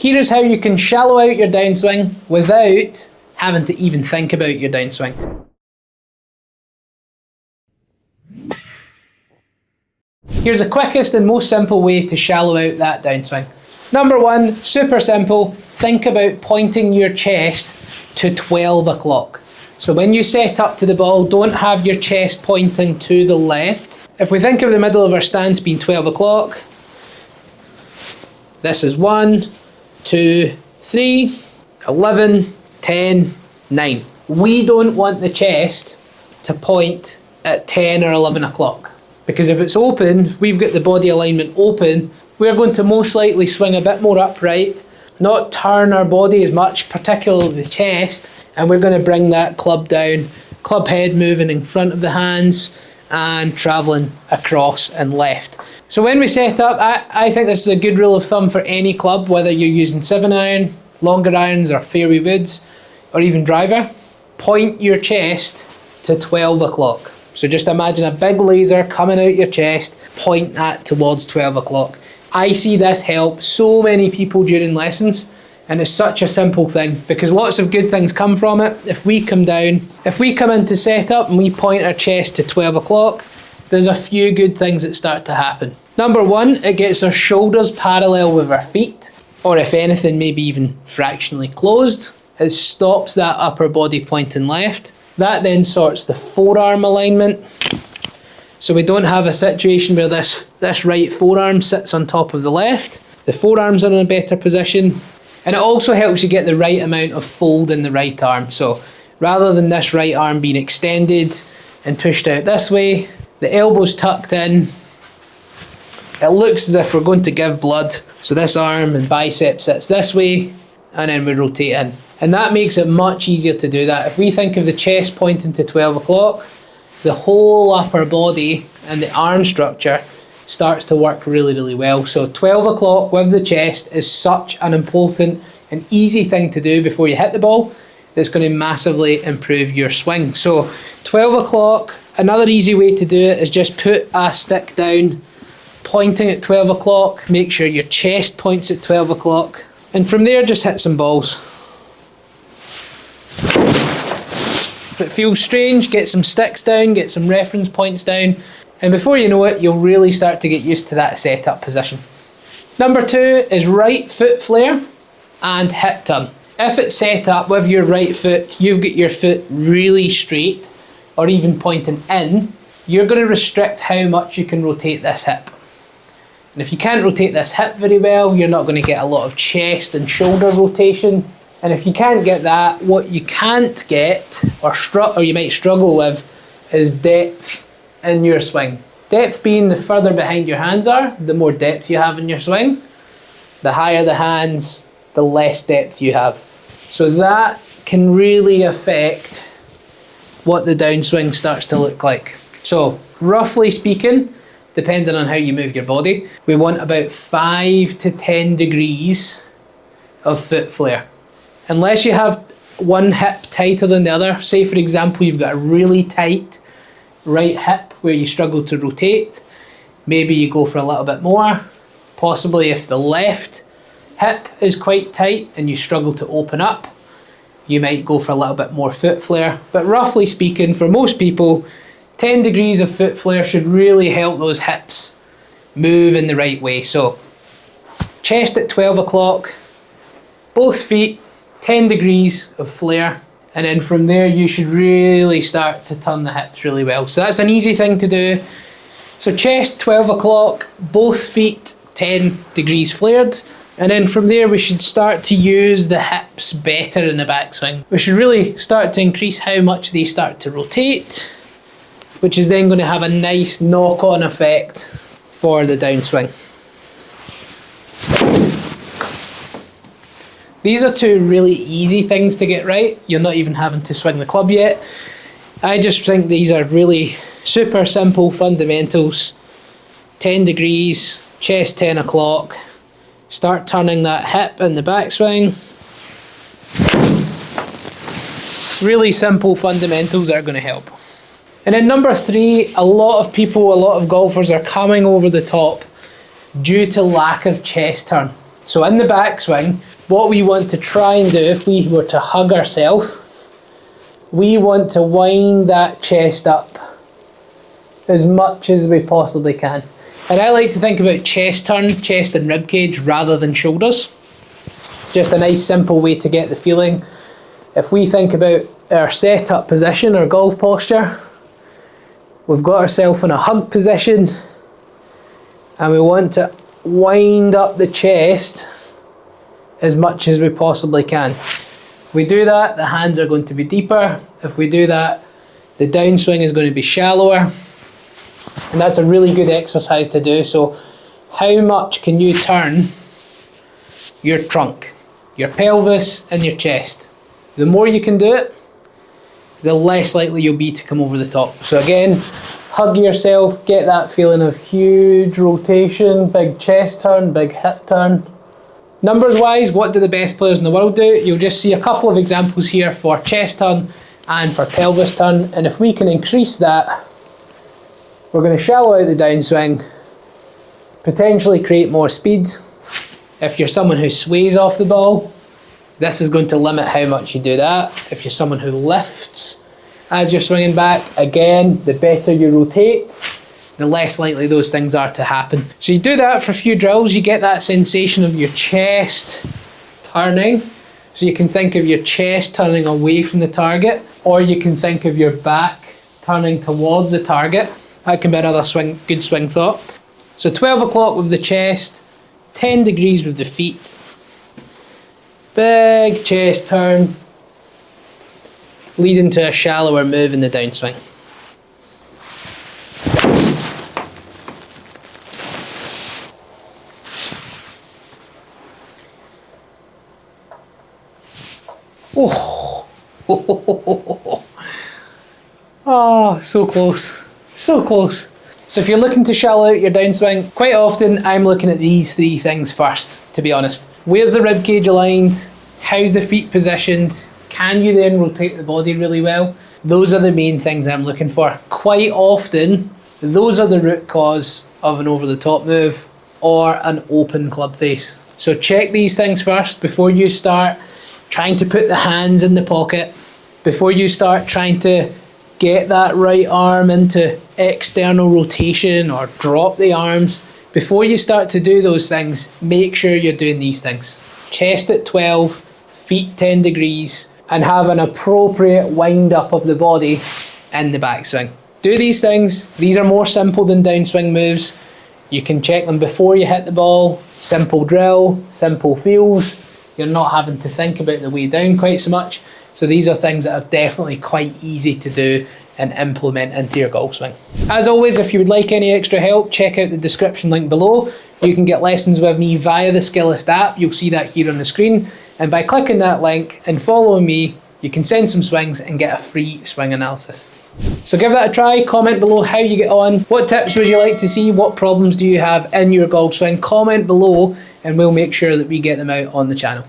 Here is how you can shallow out your downswing without having to even think about your downswing. Here's the quickest and most simple way to shallow out that downswing. Number one, super simple, think about pointing your chest to 12 o'clock. So when you set up to the ball, don't have your chest pointing to the left. If we think of the middle of our stance being 12 o'clock, this is 1, 2, 3, 11, 10, 9. We don't want the chest to point at 10 or 11 o'clock. Because if it's open, if we've got the body alignment open, we're going to most likely swing a bit more upright, not turn our body as much, particularly the chest, and we're going to bring that club down, club head moving in front of the hands and travelling across and left. So when we set up, I think this is a good rule of thumb for any club, whether you're using 7-iron, longer irons or fairway woods, or even driver, point your chest to 12 o'clock. So just imagine a big laser coming out your chest, point that towards 12 o'clock. I see this help so many people during lessons, and it's such a simple thing because lots of good things come from it. If we come into setup and we point our chest to 12 o'clock, there's a few good things that start to happen. Number one, it gets our shoulders parallel with our feet, or if anything, maybe even fractionally closed. It stops that upper body pointing left. That then sorts the forearm alignment. So we don't have a situation where this right forearm sits on top of the left. The forearms are in a better position. And it also helps you get the right amount of fold in the right arm. So rather than this right arm being extended and pushed out this way, the elbow's tucked in. It looks as if we're going to give blood. So this arm and bicep sits this way, and then we rotate in. And that makes it much easier to do that. If we think of the chest pointing to 12 o'clock, the whole upper body and the arm structure starts to work really, really well. So 12 o'clock with the chest is such an important and easy thing to do before you hit the ball that's going to massively improve your swing. So 12 o'clock, another easy way to do it is just put a stick down, pointing at 12 o'clock, make sure your chest points at 12 o'clock, and from there just hit some balls. If it feels strange, get some sticks down, get some reference points down, and before you know it, you'll really start to get used to that setup position. Number two is right foot flare and hip turn. If it's set up with your right foot, you've got your foot really straight or even pointing in, you're going to restrict how much you can rotate this hip. And if you can't rotate this hip very well, you're not going to get a lot of chest and shoulder rotation. And if you can't get that, what you can't get, or you might struggle with, is depth in your swing. Depth being the further behind your hands are, the more depth you have in your swing. The higher the hands, the less depth you have. So that can really affect what the downswing starts to look like. So roughly speaking, depending on how you move your body, we want about 5 to 10 degrees of foot flare. Unless you have one hip tighter than the other, say for example you've got a really tight right hip where you struggle to rotate, maybe you go for a little bit more. Possibly if the left hip is quite tight and you struggle to open up, you might go for a little bit more foot flare. But roughly speaking, for most people, 10 degrees of foot flare should really help those hips move in the right way. So chest at 12 o'clock, both feet, 10 degrees of flare, and then from there you should really start to turn the hips really well. So that's an easy thing to do. So chest 12 o'clock, both feet 10 degrees flared, and then from there we should start to use the hips better in the backswing. We should really start to increase how much they start to rotate, which is then going to have a nice knock-on effect for the downswing. These are two really easy things to get right. You're not even having to swing the club yet. I just think these are really super simple fundamentals. 10 degrees, chest 10 o'clock. Start turning that hip in the backswing. Really simple fundamentals that are going to help. And then number three, a lot of golfers are coming over the top due to lack of chest turn. So in the backswing, what we want to try and do, if we were to hug ourselves, we want to wind that chest up as much as we possibly can. And I like to think about chest turn, chest and rib cage rather than shoulders. Just a nice simple way to get the feeling. If we think about our setup position, our golf posture, we've got ourselves in a hug position and we want to wind up the chest as much as we possibly can. If we do that, the hands are going to be deeper. If we do that, the downswing is going to be shallower. And that's a really good exercise to do. So how much can you turn your trunk, your pelvis and your chest? The more you can do it, the less likely you'll be to come over the top. So again, hug yourself, get that feeling of huge rotation, big chest turn, big hip turn. Numbers wise, what do the best players in the world do? You'll just see a couple of examples here for chest turn and for pelvis turn. And if we can increase that, we're going to shallow out the downswing, potentially create more speed. If you're someone who sways off the ball, this is going to limit how much you do that. If you're someone who lifts as you're swinging back, again, the better you rotate, the less likely those things are to happen. So you do that for a few drills, you get that sensation of your chest turning. So you can think of your chest turning away from the target, or you can think of your back turning towards the target. That can be another good swing thought. So 12 o'clock with the chest, 10 degrees with the feet. Big chest turn, leading to a shallower move in the downswing. Oh, oh, so close, so close. So if you're looking to shallow out your downswing, quite often I'm looking at these three things first, to be honest. Where's the rib cage aligned? How's the feet positioned? Can you then rotate the body really well? Those are the main things I'm looking for. Quite often, those are the root cause of an over-the-top move or an open club face. So check these things first before you start trying to put the hands in the pocket, before you start trying to get that right arm into external rotation or drop the arms. Before you start to do those things, make sure you're doing these things. Chest at 12, feet 10 degrees, and have an appropriate wind up of the body in the backswing. Do these things. These are more simple than downswing moves. You can check them before you hit the ball. Simple drill, simple feels. You're not having to think about the way down quite so much. So these are things that are definitely quite easy to do and implement into your golf swing. As always, if you would like any extra help, check out the description link below. You can get lessons with me via the Skillest app. You'll see that here on the screen. And by clicking that link and following me, you can send some swings and get a free swing analysis. So give that a try, comment below how you get on. What tips would you like to see? What problems do you have in your golf swing? Comment below and we'll make sure that we get them out on the channel.